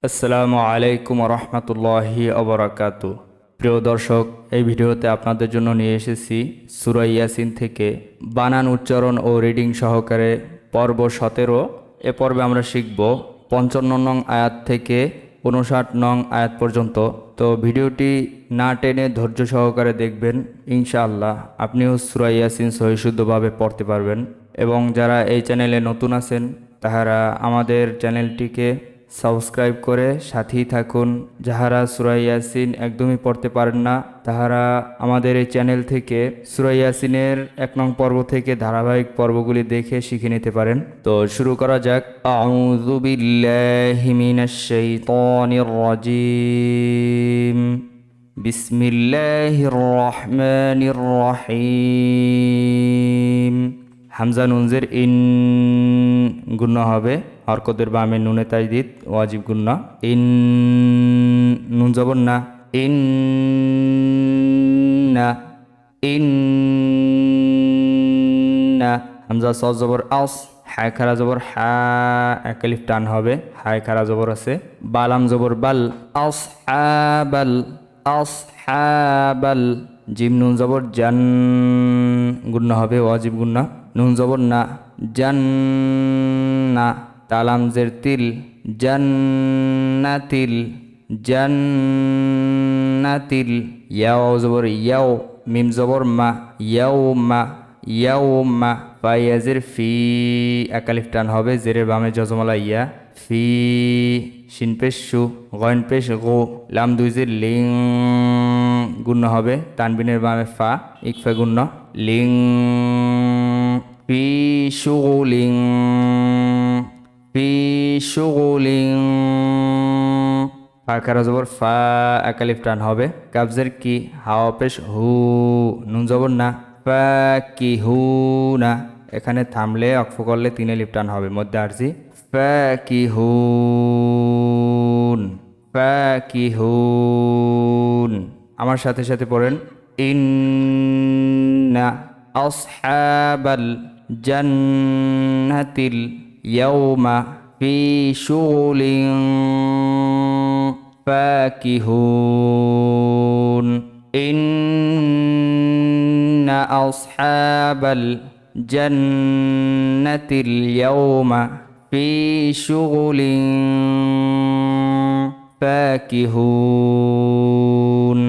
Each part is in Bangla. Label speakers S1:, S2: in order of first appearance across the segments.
S1: আসসালামু আলাইকুম রহমতুল্লাহি অবরাকাতু। প্রিয় দর্শক, এই ভিডিওতে আপনাদের জন্য নিয়ে এসেছি সূরা ইয়াসিন থেকে বানান, উচ্চারণ ও রিডিং সহকারে পর্ব 17। এ পর্বে আমরা শিখব 55 নং আয়াত থেকে 59 নং আয়াত পর্যন্ত। তো ভিডিওটি না টেনে ধৈর্য সহকারে দেখবেন, ইনশাআল্লাহ আপনিও সূরা ইয়াসিন সহিশুদ্ধভাবে পড়তে পারবেন। এবং যারা এই চ্যানেলে নতুন আছেন তাহারা আমাদের চ্যানেলটিকে সাবস্ক্রাইব করে সাথেই থাকুন। যাহারা সূরা ইয়াসিন একদমই পড়তে পারেন না তাহারা আমাদের এই চ্যানেল থেকে সূরা ইয়াসিনের 1 নং পর্ব থেকে ধারাবাহিক পর্বগুলি দেখে শিখে নিতে পারেন। তো শুরু করা যাক। আউযু বিল্লাহি মিনাশ শাইতানির রাজিম। বিসমিল্লাহির রহমানির রহিম। হামজা নুনজের ইন গুণা হবে, হরকতের বামে নুনে তাজদিদ ওয়াজিব গুণা। ইন নুন জবর না, ইন না, ইন না। হামজা সজ জবর আস, হায় খারা জবর হা, এক আলিফ টান হবে, হায় খারা জবর আছে। বালাম জবর বাল, আস হাবাল, আস হাবাল। জিম নুন জবর জান গুণা হবে, ওয়াজিব গুণা। নুন জবর না, জান্না। তালাম জের তিল, জান্নাতিল, জান্নাতিল। ইয়াও জবর ইয়াও, মিম জবর মা, ইয়াও মা, ইয়াও মা। ফাইয়াজের ফি, একালিফ টান হবে, জেরের বামে জজমালা ইয়া। ফি শিন পেশ সু, গয়ন পেশ গো, লাম দুইজের লিং গুণ্য হবে, তানবিনের বামে ফা, ইকফা গুণ্য। লিং ফি শুগুলিং, ফি শুগুলিং। ফা খারা জবর ফা, একালিফ টান হবে। কাবজের কি, হাওয়া পেশ হু, নুন জবর না, ফা কি হু না। এখানে থামলে অক্ফ করলে 3 আলিফ টান হবে, মধ্যে আরজি। ফা কি হুন, ফা কি হুন। আমার সাথে সাথে পড়েন। ইন্না আসহাবাল জান্নাতিল ইয়াউমা ফি শুগুলিন ফাকিহুন। ইন্না আসহাবাল জান্নাতিল ইয়াউমা ফি শুগুলিন ফাকিহুন।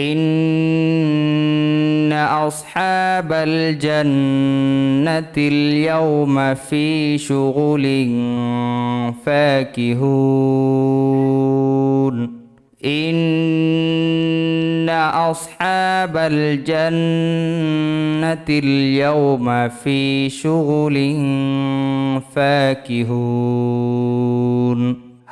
S1: إن أصحاب الجنة اليوم في شغل فاكهون. إن أصحاب الجنة اليوم في شغل فاكهون.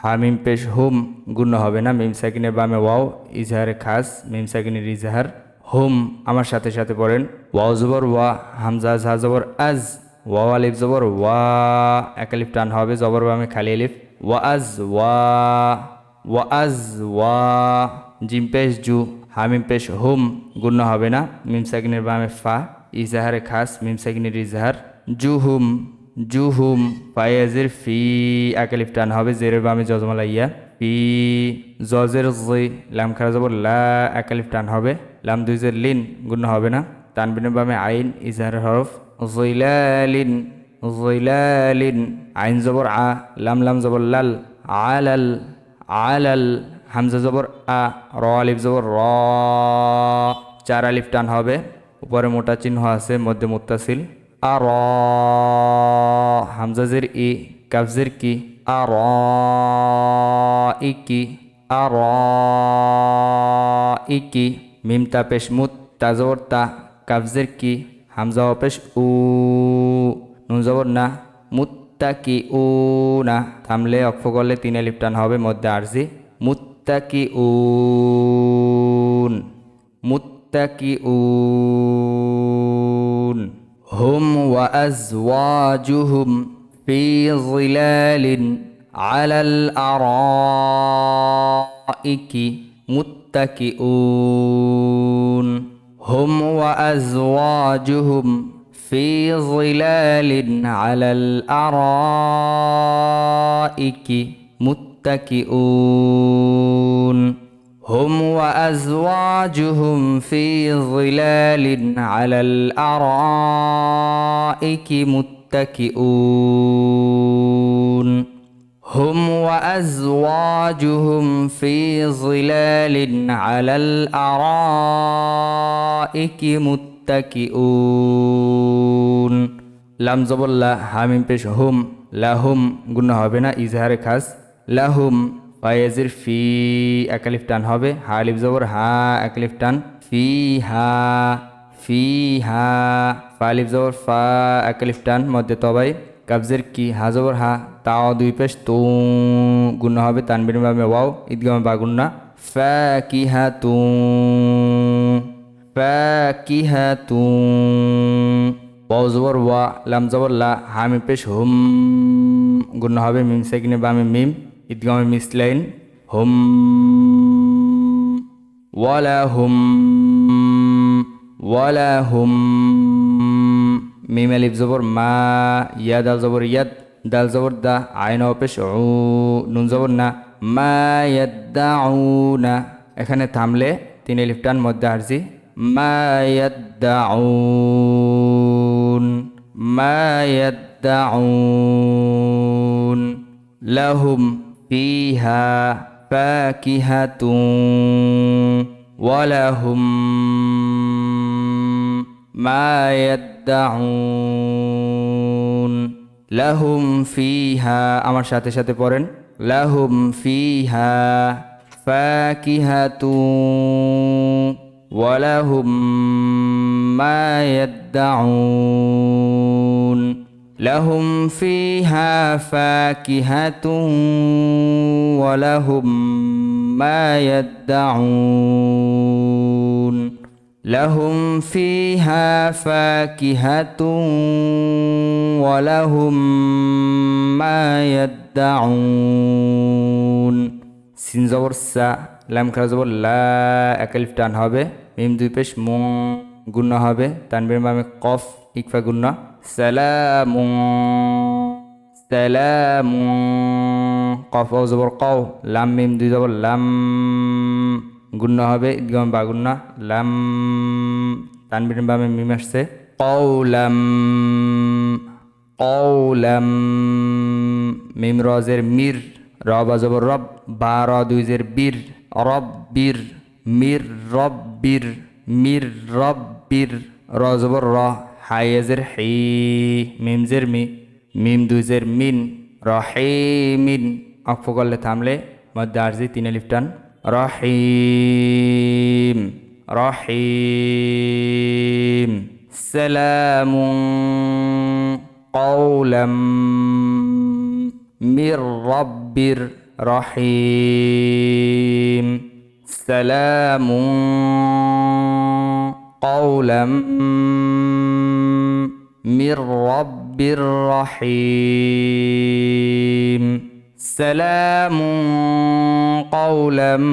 S1: হামিম পেশ হুম গুণ হবে না, মিম সাকিনের বামে ওয়াও, ইজহারে খাস, মিম সাকিনের ইজহার। হুম আমার সাথে সাথে পড়েন। ওয়াও জবর ওয়া, হামজা ঝা জবর আজ, ওয়াও আলিফ জবর ওয়া, এক আলিফ টান হবে, জবর বামে খালি আলিফ। ওয়া আজ ওয়া, ওয়া আজ ওয়া। জিম পেশ জু, হামিম পেশ হুম গুণ হবে না, মিম সাকিনের বামে ফা, ইজহারে খাস, মিম সাকিনের ইজহার। জুহুম, জুহুম। ফায়াজের ফি, একালিফ টান হবে, জেরের বামে জজমালা ইয়া। ফি জজের জি, লাম খারা জবর লা, একালিফ টান হবে, লাম দুইজের লিন গুণ হবে না, তানবিনের বামে আইন, ইজহার হরফ। জইলালিন, জইলালিন। আইন জবর আ, লাম লাম জবর লাল, আলাল, আলাল। হামজা জবর আ, র আলিফ জবর র, 4 আলিফ টান হবে, উপরে মোটা চিহ্ন আছে, মধ্যে মুত্তাসিল। আর হামজাজের ই, কাবজের কি, আর ইকি, আর ইকি। মিম তা পেশ মুত, তাজবর তা, কাবজের কি, হামজা পেশ উ, নুন জবর না, মুত্তাকি উ না। থামলে অক্ফ করলে 3 আলিফ টান হবে, মধ্যে আরজি। মুত্তাকি উন, মুত্তাকি উন। হুম ওয়া আজওয়াজুহুম ফি যিলালিন আলাল আরাইকি মুত্তাকিউন। হুম ওয়া আজওয়াজুহুম ফি যিলালিন আলাল আরাইকি মুত্তাকিউন হুম ওয়া আজওয়াজুহুম ফি যিলালিন আলাল আরাইকি মুত্তাকিউন হুম ওয়া আজওয়াজুহুম ফি যিলালিন আলাল আরাইকি মুত্তাকিউন লাম জবর লা হামিম পেশ হুম লাহুম গুণ হবে না ইজহারে খাস লাহুম ফায়াজির ফি একালিফ টান হবে হা আলিফ জবর হা একালিফ টান ফি হা ফি হা ফা আলিফ জবর ফা একালিফ টান মধ্যে তবাই কাবজের কি হা জবর হা তাও দুই পেশ তু গুণ হবে তানবির ভাবে ওয়াও ঈদগামে বা গুন্না ফাকিহাতু ফাকিহাতু ওয়াও জবর ওয়া লাম জবর লা হামিম পেশ হুম গুণ হবে মিম সাকিনে বামে মিম ঈদগামে মিসলাইন হুম ওয়ালাহুম ওয়ালাহুম মিম আলিফ জবর মা ইয়া দাল জবর ইয়াদ দাল জবর দা আইন পেশ উ নুন জবর না মা ইয়াদ্দাউনা এখানে থামলে তিন আলিফ টান মধ্যে আরজি মা ইয়াদ্দাউন মা ইয়াদ্দাউন লাহুম ফিহা ফাকিহাতুন ওয়ালাহুম মা ইয়াদ্দাউন লাহুম ফিহা আমার সাথে সাথে পড়েন লাহুম ফিহা ফাকিহাতুন ওয়ালাহুম মা ইয়াদ্দাউন লাহুম ফিহা ফাকিহাতুন ওয়ালাহুম মা ইয়াদ্দাউন লাহুম ফিহা ফাকিহাতুন ওয়ালাহুম মা ইয়াদ্দাউন সিন জবর সা লাম খারা জবর লা একালিফ টান হবে মিম দুই পেশ মুং গুণ হবে তানবির মামে কফ ইকফা গুণ সালামুন সালামুন কফ ও জবর কও লাম মিম দুই জবর লাম গুণ হবে ঈদগাম বা গুণ লাম তানবির বামে মিম আসছে কওলাম কওলাম মিম রজের মির র বা জবর রব বা র দুই জের বীর রব্বির মির রব্বির মির রব্বির র জবর র হাইজের হি মিম জের মি মিম দুই জের মিন রহিমিন অক্ষ করলে থামলে মধ্যে আরজি তিন আলিফ টান রহিম রহিম সালামুন কওলাম মির রব্বির রহিম সালামুন কওলাম মির রব্বির রহিম সালামুন কওলাম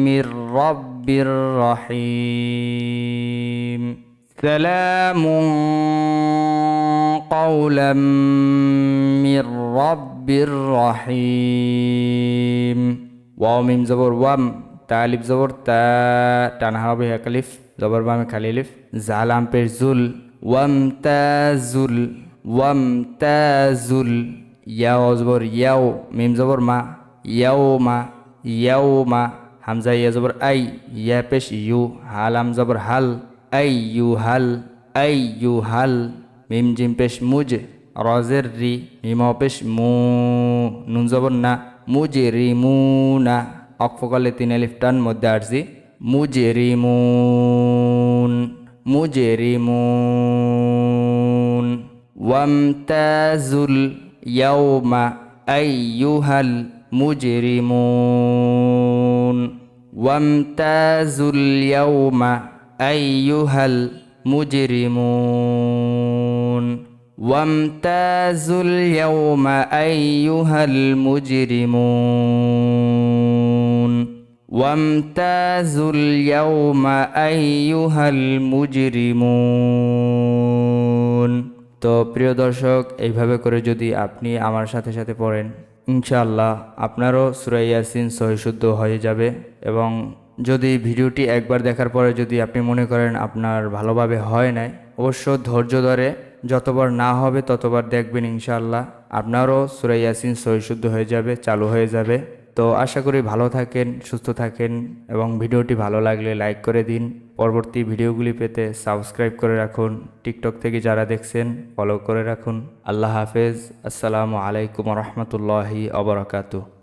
S1: মির রব্বির রহিম সালামুন কওলাম মির রব্বির রহিম ওয়াও মিম জবর ওয়াম তা আলিফ জবর তা টানা হবে এক আলিফ জবর বামে খালি আলিফ জালাম পেশ জুল ওয়ামতাজুল ওয়ামতাজুল ইয়াও জবর ইয়াও মিম জবর মা ইয়াওমা ইয়াওমা হামজা ইয়া জবর আই ইয়া পেশ ইউ হালাম জবর হাল আইয়ুহাল আইয়ুহাল মিম জিম পেশ মুজ রজের রি মিম পেশ মু নুন জবর না মুজরিমুনা অক্ফ করলে তিন আলিফ টান মধ্যে আরজি মুজরিমুন মুজরিমুন ওয়ামতাজুল ইয়াওমা আইয়ুহাল মুজরিমুন ওয়ামতাজুল ইয়াওমা আইয়ুহাল মুজরিমুন ওয়ামতাজুল ইয়াওমা আইয়ুহাল মুজরিমুন ওয়ামতাজুল ইয়াওমা আইয়ুহাল মুজরিমুন। তো প্রিয় দর্শক, এইভাবে করে যদি আপনি আমার সাথে সাথে পড়েন ইনশাআল্লাহ আপনারও সূরা ইয়াসিন সহিশুদ্ধ হয়ে যাবে। এবং যদি ভিডিওটি একবার দেখার পরে যদি আপনি মনে করেন আপনার ভালোভাবে হয় নাই, অবশ্য ধৈর্য ধরে যতবার না হবে ততবার দেখবেন, ইনশাআল্লাহ আপনারও সূরা ইয়াসিন সহিশুদ্ধ হয়ে যাবে, চালু হয়ে যাবে। তো আশা করি ভালো থাকেন, সুস্থ থাকেন এবং ভিডিওটি ভালো লাগলে লাইক করে দিন। পরবর্তী ভিডিওগুলি পেতে সাবস্ক্রাইব করে রাখুন। টিকটক থেকে যারা দেখছেন ফলো করে রাখুন। আল্লাহ হাফেজ। আসসালামু আলাইকুম রহমতুল্লাহি অবরাকাতু।